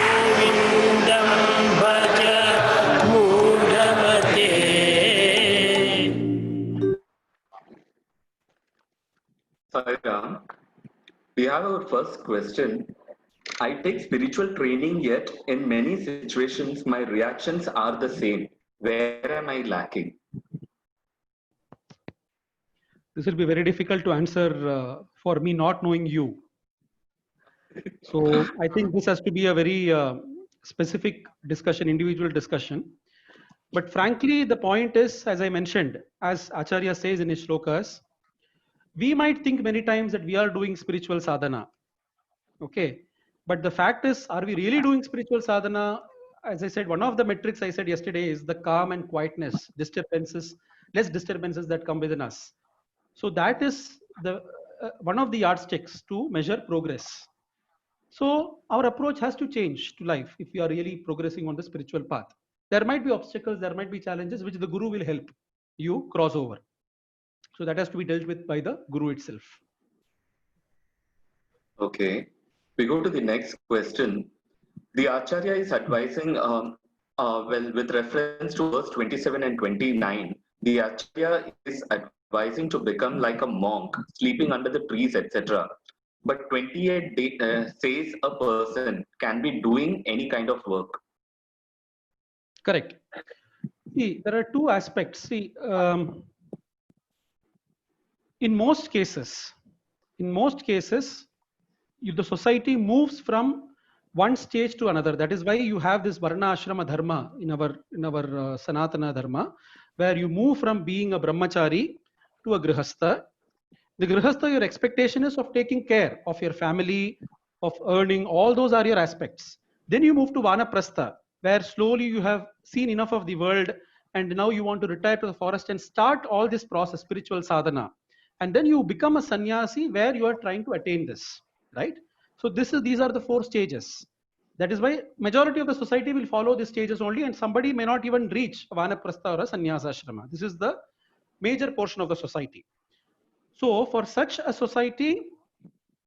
गोविन्दं भज मूढमते। Sairam, we have our first question. I take spiritual training, yet in many situations my reactions are the same. Where am I lacking? This will be very difficult to answer for me not knowing you. So I think this has to be a very specific discussion, individual discussion. But frankly, the point is, as I mentioned, as Acharya says in his shlokas, we might think many times that we are doing spiritual sadhana. Okay. But the fact is, are we really doing spiritual sadhana? As I said, one of the metrics I said yesterday is the calm and quietness, disturbances, less disturbances that come within us. So that is the one of the yardsticks to measure progress. So our approach has to change to life if we are really progressing on the spiritual path. There might be obstacles, there might be challenges which the Guru will help you cross over. So that has to be dealt with by the Guru itself. Okay. We go to the next question. The Acharya is advising, well, with reference to verse 27 and 29, The Acharya is advising to become like a monk, sleeping under the trees, etc. But 28 says a person can be doing any kind of work. Correct. See, there are two aspects. See, in most cases, the society moves from one stage to another. That is why you have this varna ashrama dharma in our Sanatana dharma, where you move from being a brahmachari to a grihastha. The grihastha, your expectation is of taking care of your family, of earning. All those are your aspects. Then you move to vanaprastha, where slowly you have seen enough of the world, and now you want to retire to the forest and start all this process, spiritual sadhana. And then you become a sannyasi, where you are trying to attain this, right? So these are the four stages. That is why majority of the society will follow these stages only, and somebody may not even reach a vanaprastha or a sannyasa ashrama. This is the major portion of the society. So for such a society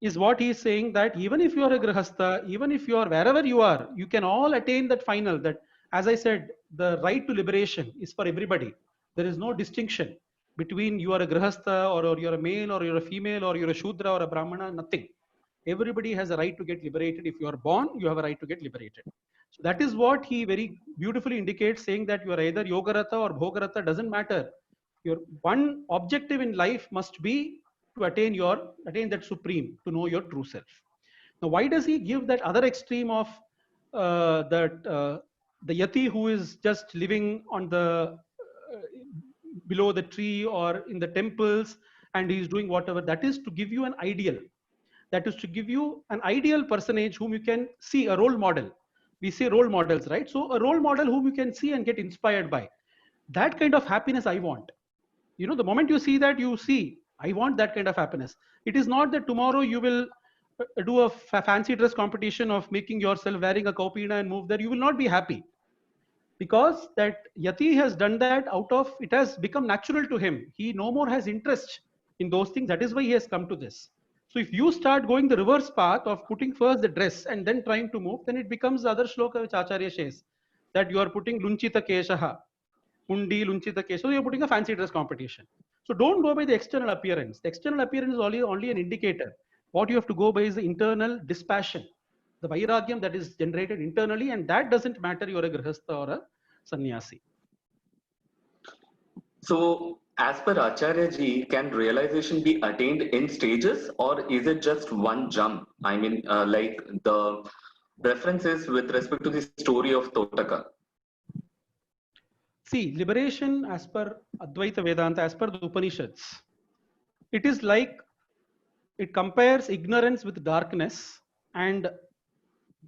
is what he is saying, that even if you are a grihastha, even if you are wherever you are, you can all attain that final, that, as I said, the right to liberation is for everybody. There is no distinction between you are a grihastha or you're a male or you're a female or you're a shudra or a brahmana, nothing. Everybody has a right to get liberated. If you are born, you have a right to get liberated. So that is what he very beautifully indicates, saying that you are either yogaratha or bhogaratha, doesn't matter. Your one objective in life must be to attain that supreme, to know your true self. Now, why does he give that other extreme of the yati who is just living on the below the tree or in the temples and he is doing whatever? That is to give you an ideal. That is to give you an ideal personage whom you can see, a role model. We say role models, right? So a role model whom you can see and get inspired by. That kind of happiness I want. You know, the moment you see that, you see, I want that kind of happiness. It is not that tomorrow you will do a fancy dress competition of making yourself wearing a kaupina and move there. You will not be happy, because that yati has done that out of, it has become natural to him. He no more has interest in those things. That is why he has come to this. So if you start going the reverse path of putting first the dress and then trying to move, then it becomes the other shloka which Acharya says, that you are putting lunchita keshaha. Undi, lunchita keshaha. So you're putting a fancy dress competition. So don't go by the external appearance. The external appearance is only an indicator. What you have to go by is the internal dispassion, the vairagyam that is generated internally, and that doesn't matter you're a grihastha or a sannyasi. So, as per Acharya ji, can realization be attained in stages, or is it just one jump? I mean, like the references with respect to the story of Totaka. See, liberation as per Advaita Vedanta, as per the Upanishads, it is like, it compares ignorance with darkness and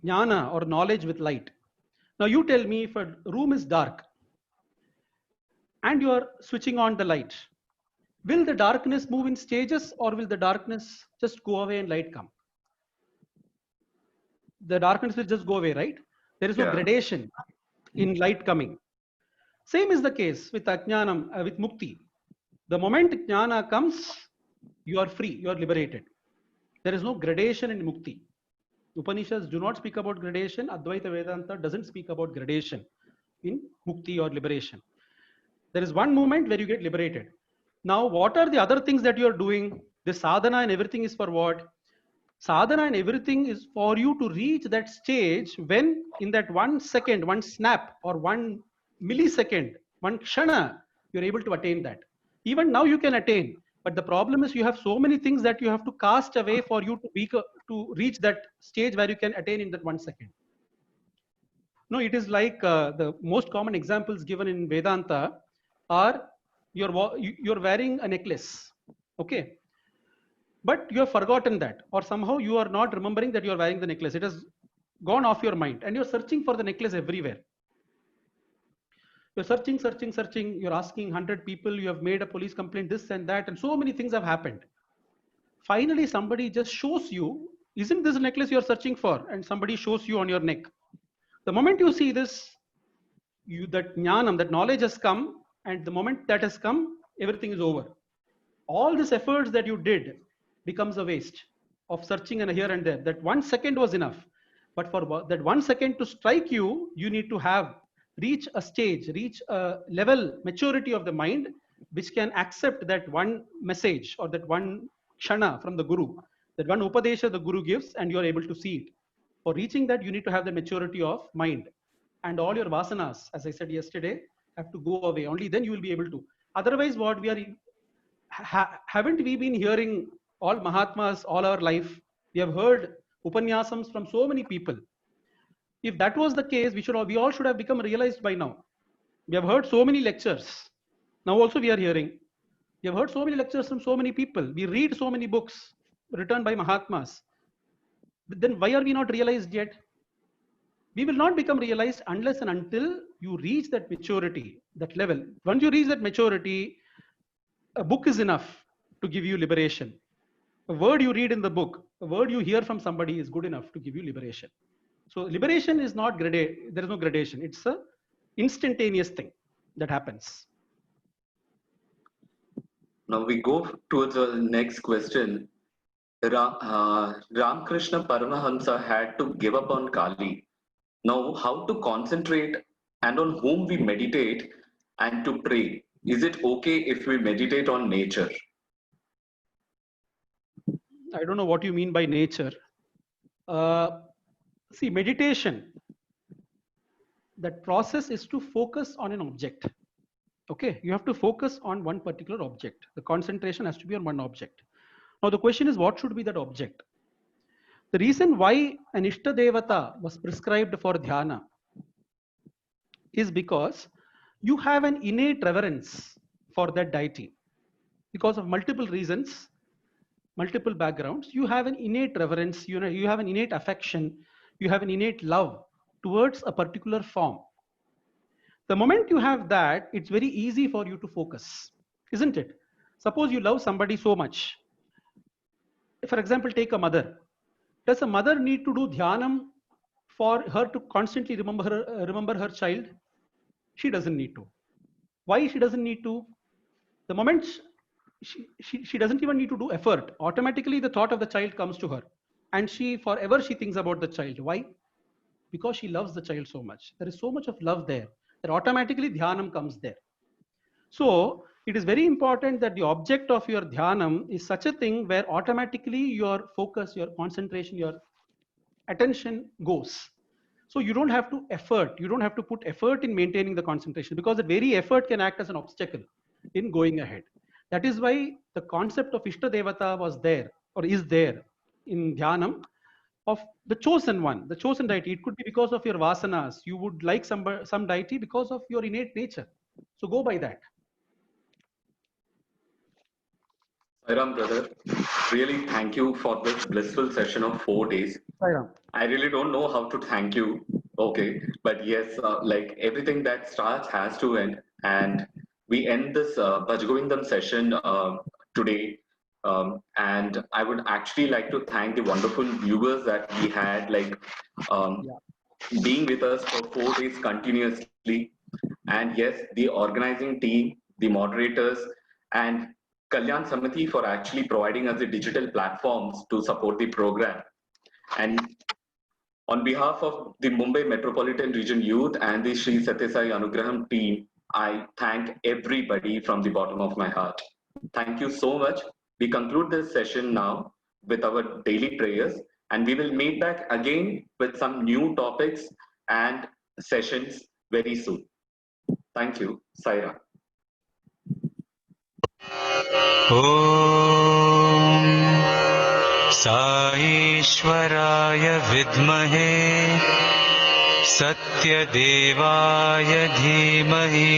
jnana or knowledge with light. Now you tell me, if a room is dark and you are switching on the light, will the darkness move in stages, or will the darkness just go away and light come? The darkness will just go away, right? There is no gradation in light coming. Same is the case with ajnanam, with mukti. The moment jnana comes, you are free, you are liberated. There is no gradation in mukti. Upanishads do not speak about gradation. Advaita Vedanta doesn't speak about gradation in mukti or liberation. There is one moment where you get liberated. Now, what are the other things that you are doing? The sadhana and everything is for what? Sadhana and everything is for you to reach that stage when, in that 1 second, one snap, or 1 millisecond, one kshana, you're able to attain that. Even now you can attain, but the problem is you have so many things that you have to cast away for you to reach that stage where you can attain in that 1 second. No, it is like the most common examples given in Vedanta are, you're wearing a necklace, okay? But you have forgotten that, or somehow you are not remembering that you are wearing the necklace. It has gone off your mind, and you're searching for the necklace everywhere. You're searching. You're asking 100 people. You have made a police complaint, this and that, and so many things have happened. Finally, somebody just shows you, isn't this necklace you're searching for? And somebody shows you on your neck. The moment you see this, that jnanam, that knowledge has come, and the moment that has come, everything is over. All these efforts that you did becomes a waste of searching and here and there. That 1 second was enough. But for that 1 second to strike you, you need to have reach a stage, reach a level, maturity of the mind, which can accept that one message or that one kshana from the Guru, that one upadesha the Guru gives, and you are able to see it. For reaching that, you need to have the maturity of mind. And all your vasanas, as I said yesterday, have to go away. Only then you will be able to. Otherwise, what we are, haven't we been hearing all Mahatmas all our life? We have heard upanyasams from so many people. If that was the case, we all should have become realized by now. We have heard so many lectures. Now also we are hearing. We have heard so many lectures from so many people. We read so many books written by Mahatmas. But then why are we not realized yet? We will not become realized unless and until you reach that maturity, that level. Once you reach that maturity, a book is enough to give you liberation. A word you read in the book, a word you hear from somebody is good enough to give you liberation. So liberation is not gradation. There is no gradation. It's a instantaneous thing that happens. Now we go towards the next question. Ramakrishna Paramahamsa had to give up on Kali. Now, how to concentrate and on whom we meditate and to pray? Is it okay if we meditate on nature? I don't know what you mean by nature. See, meditation, that process is to focus on an object. Okay, you have to focus on one particular object. The concentration has to be on one object. Now the question is, what should be that object? The reason why an Ishta Devata was prescribed for dhyana is because you have an innate reverence for that deity. Because of multiple reasons, multiple backgrounds, you have an innate reverence, you have an innate affection, you have an innate love towards a particular form. The moment you have that, it's very easy for you to focus, isn't it? Suppose you love somebody so much. For example, take a mother. Does a mother need to do dhyanam for her to constantly remember her child? She doesn't need to. Why she doesn't need to? The moment she doesn't even need to do effort, automatically the thought of the child comes to her, and she thinks about the child. Why? Because she loves the child so much. There is so much of love there that automatically dhyanam comes there. So it is very important that the object of your dhyanam is such a thing where automatically your focus, your concentration, your attention goes. So you don't have to put effort in maintaining the concentration, because the very effort can act as an obstacle in going ahead. That is why the concept of Ishta Devata was there, or is there in dhyanam, of the chosen one, the chosen deity. It could be because of your vasanas. You would like some deity because of your innate nature. So go by that. Sairam, brother, really thank you for this blissful session of 4 days. Sairam. I really don't know how to thank you. Okay, but yes, like everything that starts has to end, and we end this Bhajgovindam session today. And I would actually like to thank the wonderful viewers that we had, being with us for 4 days continuously. And yes, the organizing team, the moderators, and Kalyan Samiti for actually providing us the digital platforms to support the program. And on behalf of the Mumbai Metropolitan Region Youth and the Sri Sathya Sai Anugraham team, I thank everybody from the bottom of my heart. Thank you so much. We conclude this session now with our daily prayers, and we will meet back again with some new topics and sessions very soon. Thank you. Saira. ॐ साईश्वराय विद्महे सत्यदेवाय धीमहि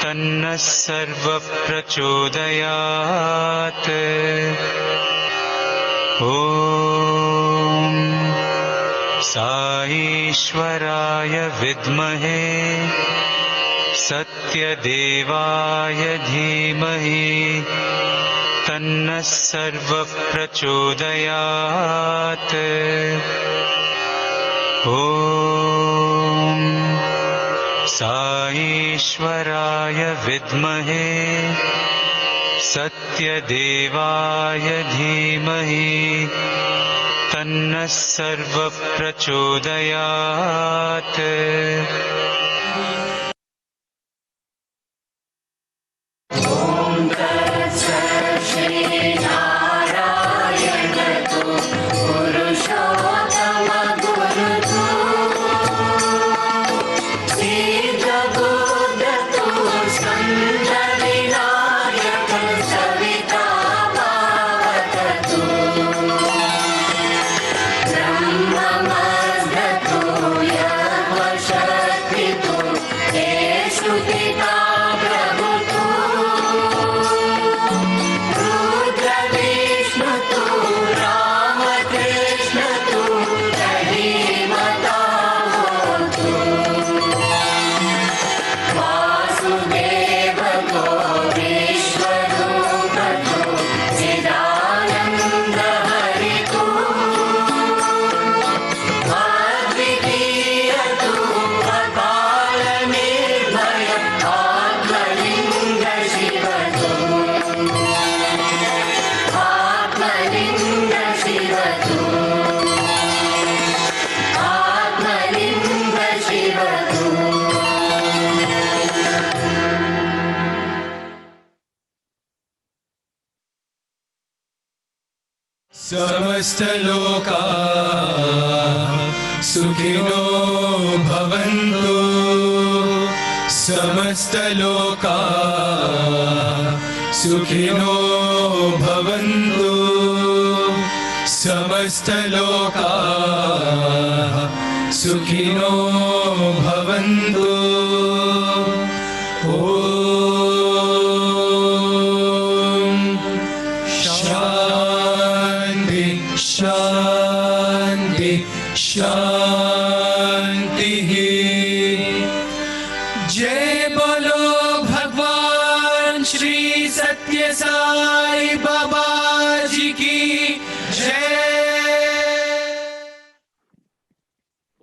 तन्नः सर्वप्रचोदयात् ॐ साईश्वराय विद्महे सत्यदेवाय धीमहि तन्नः सर्वप्रचोदयात् ॐ साईश्वराय विद्महे सत्यदेवाय धीमहि तन्नः सर्वप्रचोदयात्। समस्तलोकाः सुखिनो भवन्तु। समस्तलोकाः सुखिनो भवन्तु। समस्तलोकाः सुखिनो भवन्तु। ॐ शान्ति शान्ति शान्तिः। जय बोलो भगवान श्री सत्य साई बाबा।